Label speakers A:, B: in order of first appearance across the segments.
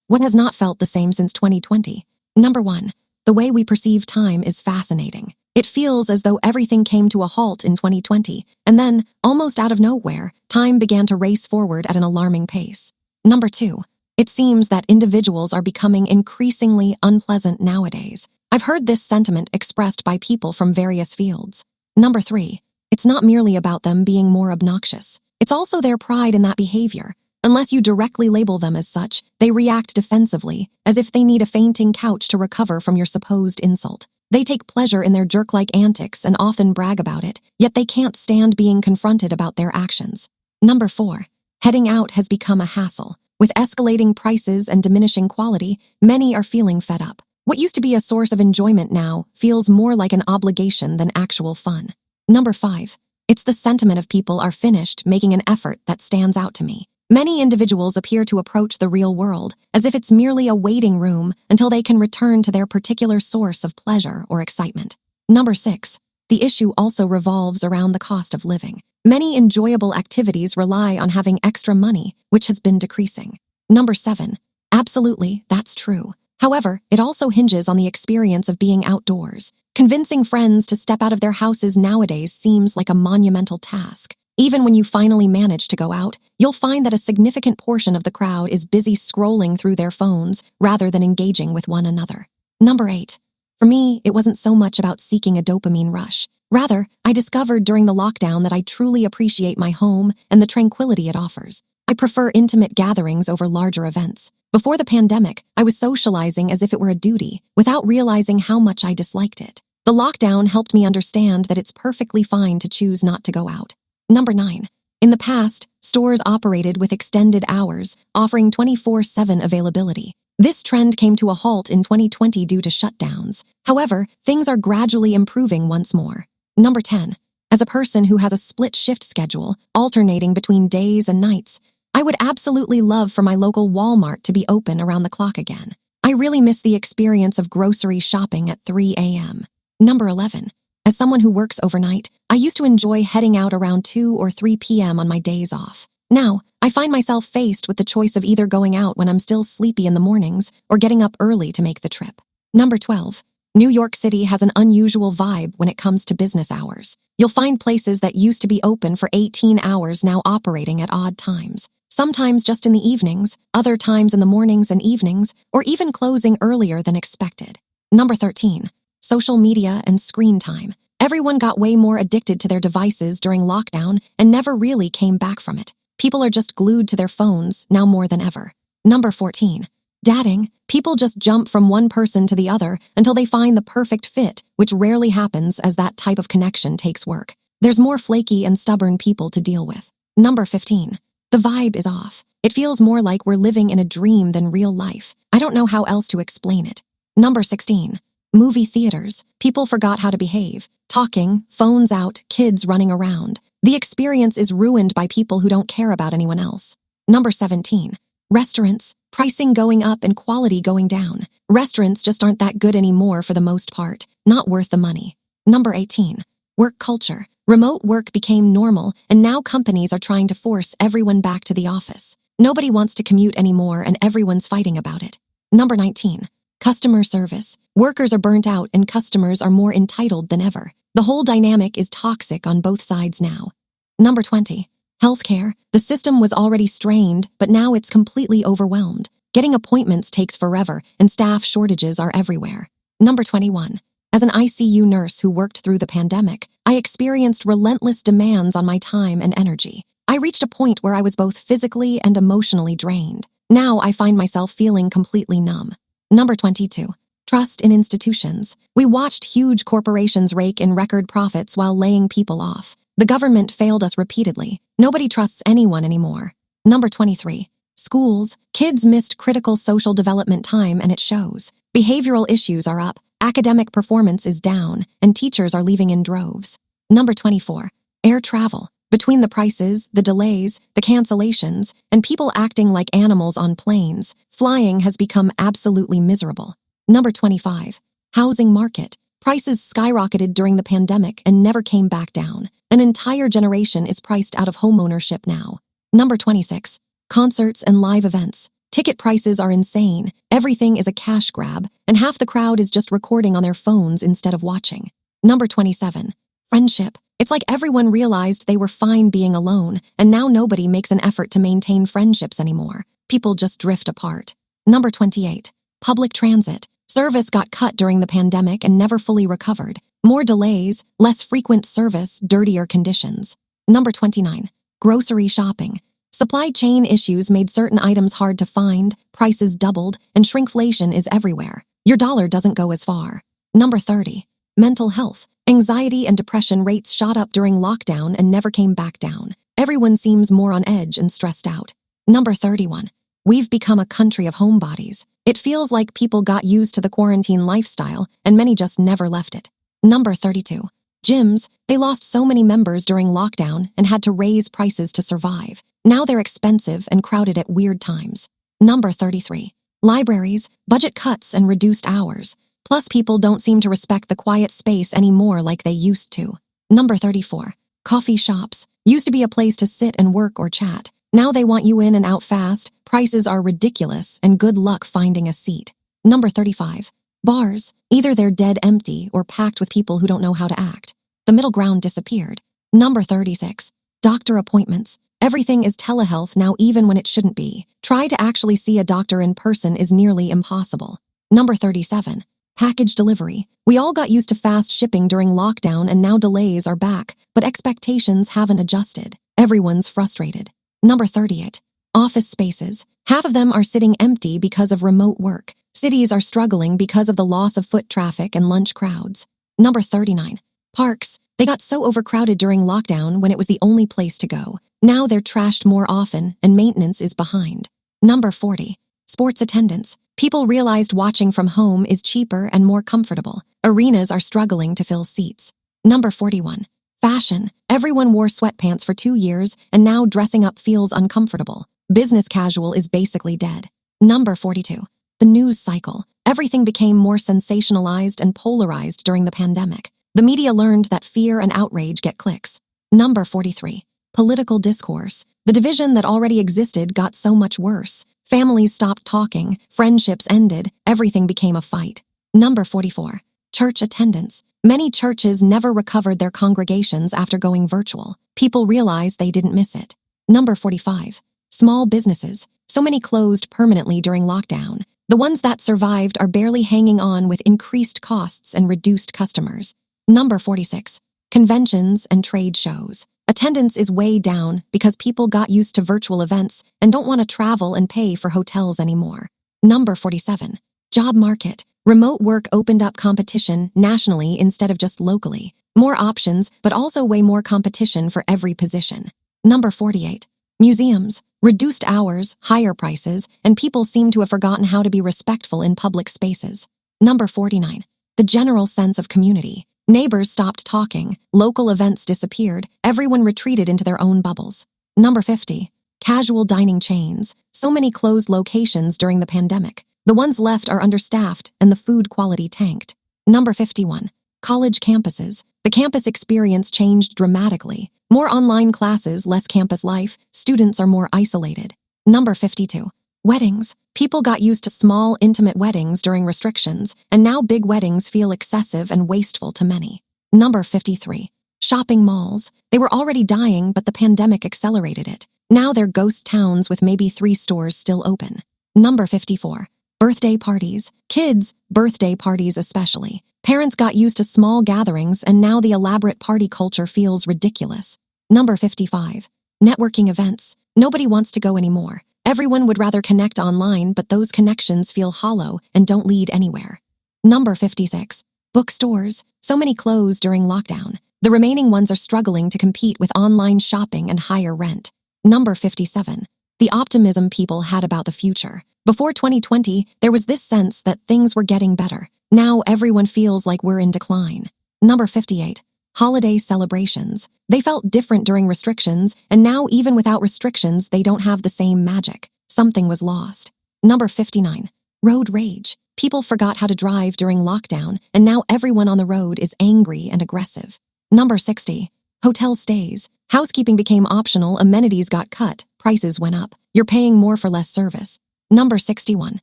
A: What has not felt the same since 2020? Number 1. The way we perceive time is fascinating. It feels as though everything came to a halt in 2020, and then, almost out of nowhere, time began to race forward at an alarming pace. Number 2. It seems that individuals are becoming increasingly unpleasant nowadays. I've heard this sentiment expressed by people from various fields. Number 3. It's not merely about them being more obnoxious. It's also their pride in that behavior. Unless you directly label them as such, they react defensively, as if they need a fainting couch to recover from your supposed insult. They take pleasure in their jerk-like antics and often brag about it, yet they can't stand being confronted about their actions. Number 4. Heading out has become a hassle. With escalating prices and diminishing quality, many are feeling fed up. What used to be a source of enjoyment now feels more like an obligation than actual fun. Number 5. It's the sentiment of people are finished making an effort that stands out to me. Many individuals appear to approach the real world as if it's merely a waiting room until they can return to their particular source of pleasure or excitement. Number 6. The issue also revolves around the cost of living. Many enjoyable activities rely on having extra money, which has been decreasing. Number 7. Absolutely, that's true. However, it also hinges on the experience of being outdoors. Convincing friends to step out of their houses nowadays seems like a monumental task. Even when you finally manage to go out, you'll find that a significant portion of the crowd is busy scrolling through their phones rather than engaging with one another. Number 8. For me, it wasn't so much about seeking a dopamine rush. Rather, I discovered during the lockdown that I truly appreciate my home and the tranquility it offers. I prefer intimate gatherings over larger events. Before the pandemic, I was socializing as if it were a duty, without realizing how much I disliked it. The lockdown helped me understand that it's perfectly fine to choose not to go out. Number 9. In the past, stores operated with extended hours, offering 24/7 availability. This trend came to a halt in 2020 due to shutdowns. However, things are gradually improving once more. Number 10. As a person who has a split shift schedule, alternating between days and nights, I would absolutely love for my local Walmart to be open around the clock again. I really miss the experience of grocery shopping at 3 a.m. Number 11. As someone who works overnight, I used to enjoy heading out around 2 or 3 p.m. on my days off. Now, I find myself faced with the choice of either going out when I'm still sleepy in the mornings or getting up early to make the trip. Number 12. New York City has an unusual vibe when it comes to business hours. You'll find places that used to be open for 18 hours now operating at odd times. Sometimes just in the evenings, other times in the mornings and evenings, or even closing earlier than expected. Number 13. Social media and screen time. Everyone got way more addicted to their devices during lockdown and never really came back from it. People are just glued to their phones now more than ever. Number 14. Dating. People just jump from one person to the other until they find the perfect fit, which rarely happens as that type of connection takes work. There's more flaky and stubborn people to deal with. Number 15. The vibe is off. It feels more like we're living in a dream than real life. I don't know how else to explain it. Number 16. Movie theaters. People forgot how to behave. Talking, phones out, kids running around. The experience is ruined by people who don't care about anyone else. Number 17. Restaurants. Pricing going up and quality going down. Restaurants just aren't that good anymore for the most part. Not worth the money. Number 18. Work culture. Remote work became normal, and now companies are trying to force everyone back to the office. Nobody wants to commute anymore, and everyone's fighting about it. Number 19. Customer service. Workers are burnt out and customers are more entitled than ever. The whole dynamic is toxic on both sides now. Number 20. Healthcare. The system was already strained, but now it's completely overwhelmed. Getting appointments takes forever, and staff shortages are everywhere. Number 21. As an ICU nurse who worked through the pandemic, I experienced relentless demands on my time and energy. I reached a point where I was both physically and emotionally drained. Now I find myself feeling completely numb. Number 22. Trust in institutions. We watched huge corporations rake in record profits while laying people off. The government failed us repeatedly. Nobody trusts anyone anymore. Number 23. Schools. Kids missed critical social development time and it shows. Behavioral issues are up, academic performance is down, and teachers are leaving in droves. Number 24. Air travel. Between the prices, the delays, the cancellations, and people acting like animals on planes, flying has become absolutely miserable. Number 25. Housing market. Prices skyrocketed during the pandemic and never came back down. An entire generation is priced out of homeownership now. Number 26. Concerts and live events. Ticket prices are insane, everything is a cash grab, and half the crowd is just recording on their phones instead of watching. Number 27. Friendship. It's like everyone realized they were fine being alone, and now nobody makes an effort to maintain friendships anymore. People just drift apart. Number 28. Public transit. Service got cut during the pandemic and never fully recovered. More delays, less frequent service, dirtier conditions. Number 29. Grocery shopping. Supply chain issues made certain items hard to find, prices doubled, and shrinkflation is everywhere. Your dollar doesn't go as far. Number 30. Mental health. Anxiety and depression rates shot up during lockdown and never came back down. Everyone seems more on edge and stressed out. Number 31. We've become a country of homebodies. It feels like people got used to the quarantine lifestyle, and many just never left it. Number 32. Gyms. They lost so many members during lockdown and had to raise prices to survive. Now they're expensive and crowded at weird times. Number 33. Libraries. Budget cuts and reduced hours. Plus, people don't seem to respect the quiet space anymore like they used to. Number 34. Coffee shops. Used to be a place to sit and work or chat. Now they want you in and out fast, prices are ridiculous, and good luck finding a seat. Number 35. Bars. Either they're dead empty or packed with people who don't know how to act. The middle ground disappeared. Number 36. Doctor appointments. Everything is telehealth now even when it shouldn't be. Try to actually see a doctor in person is nearly impossible. Number 37. Package delivery. We all got used to fast shipping during lockdown and now delays are back, but expectations haven't adjusted. Everyone's frustrated. Number 38. Office spaces. Half of them are sitting empty because of remote work. Cities are struggling because of the loss of foot traffic and lunch crowds. Number 39. Parks. They got so overcrowded during lockdown when it was the only place to go. Now they're trashed more often and maintenance is behind. Number 40. Sports attendance. People realized watching from home is cheaper and more comfortable. Arenas are struggling to fill seats. Number 41. Fashion. Everyone wore sweatpants for 2 years, and now dressing up feels uncomfortable. Business casual is basically dead. Number 42. The news cycle. Everything became more sensationalized and polarized during the pandemic. The media learned that fear and outrage get clicks. Number 43. Political discourse. The division that already existed got so much worse. Families stopped talking, friendships ended, everything became a fight. Number 44. Church attendance. Many churches never recovered their congregations after going virtual. People realized they didn't miss it. Number 45. Small businesses. So many closed permanently during lockdown. The ones that survived are barely hanging on with increased costs and reduced customers. Number 46. Conventions and trade shows. Attendance is way down because people got used to virtual events and don't want to travel and pay for hotels anymore. Number 47. Job market. Remote work opened up competition nationally instead of just locally. More options, but also way more competition for every position. Number 48. Museums. Reduced hours, higher prices, and people seem to have forgotten how to be respectful in public spaces. Number 49. The general sense of community. Neighbors stopped talking, local events disappeared, everyone retreated into their own bubbles. Number 50. Casual dining chains. So many closed locations during the pandemic. The ones left are understaffed and the food quality tanked. Number 51. College campuses. The campus experience changed dramatically. More online classes, less campus life, students are more isolated. Number 52. Weddings. People got used to small, intimate weddings during restrictions, and now big weddings feel excessive and wasteful to many. Number 53. Shopping malls. They were already dying, but the pandemic accelerated it. Now they're ghost towns with maybe 3 stores still open. Number 54. Birthday parties. Kids' birthday parties especially. Parents got used to small gatherings, and now the elaborate party culture feels ridiculous. Number 55. Networking events. Nobody wants to go anymore. Everyone would rather connect online, but those connections feel hollow and don't lead anywhere. Number 56. Bookstores. So many closed during lockdown. The remaining ones are struggling to compete with online shopping and higher rent. Number 57. The optimism people had about the future. Before 2020, there was this sense that things were getting better. Now everyone feels like we're in decline. Number 58. Holiday celebrations. They felt different during restrictions, and now even without restrictions, they don't have the same magic. Something was lost. Number 59. Road rage. People forgot how to drive during lockdown, and now everyone on the road is angry and aggressive. Number 60. Hotel stays. Housekeeping became optional, amenities got cut, prices went up. You're paying more for less service. Number 61.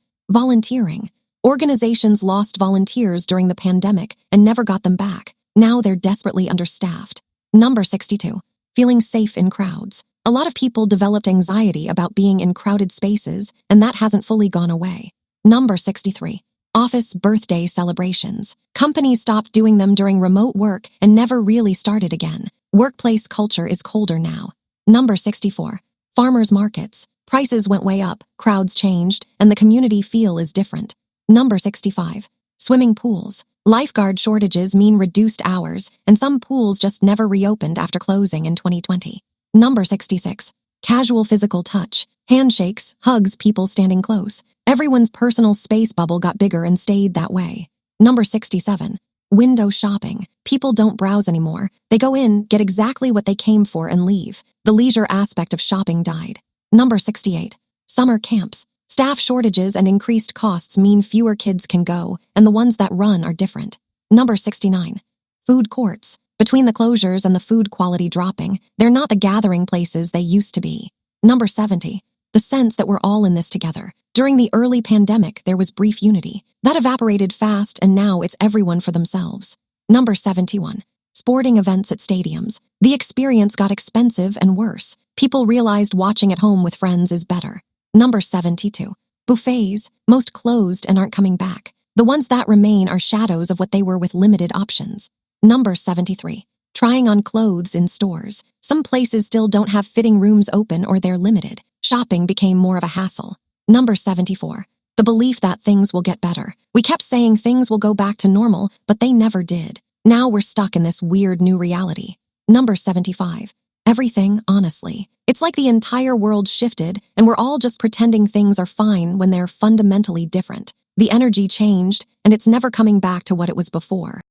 A: Volunteering. Organizations lost volunteers during the pandemic and never got them back. Now they're desperately understaffed. Number 62. Feeling safe in crowds. A lot of people developed anxiety about being in crowded spaces, and that hasn't fully gone away. Number 63. Office birthday celebrations. Companies stopped doing them during remote work and never really started again. Workplace culture is colder now. Number 64. Farmers markets. Prices went way up, crowds changed, and the community feel is different. Number 65. Swimming pools. Lifeguard shortages mean reduced hours, and some pools just never reopened after closing in 2020. Number 66. Casual physical touch. Handshakes, hugs, people standing close. Everyone's personal space bubble got bigger and stayed that way. Number 67. Window shopping. People don't browse anymore. They go in, get exactly what they came for, and leave. The leisure aspect of shopping died. Number 68. Summer camps. Staff shortages and increased costs mean fewer kids can go, and the ones that run are different. Number 69. Food courts. Between the closures and the food quality dropping, they're not the gathering places they used to be. Number 70. The sense that we're all in this together. During the early pandemic, there was brief unity. That evaporated fast, and now it's everyone for themselves. Number 71. Sporting events at stadiums. The experience got expensive and worse. People realized watching at home with friends is better. Number 72. Buffets. Most closed and aren't coming back. The ones that remain are shadows of what they were with limited options. Number 73. Trying on clothes in stores. Some places still don't have fitting rooms open or they're limited. Shopping became more of a hassle. Number 74. The belief that things will get better. We kept saying things will go back to normal, but they never did. Now we're stuck in this weird new reality. Number 75. Everything, honestly. It's like the entire world shifted, and we're all just pretending things are fine when they're fundamentally different. The energy changed, and it's never coming back to what it was before.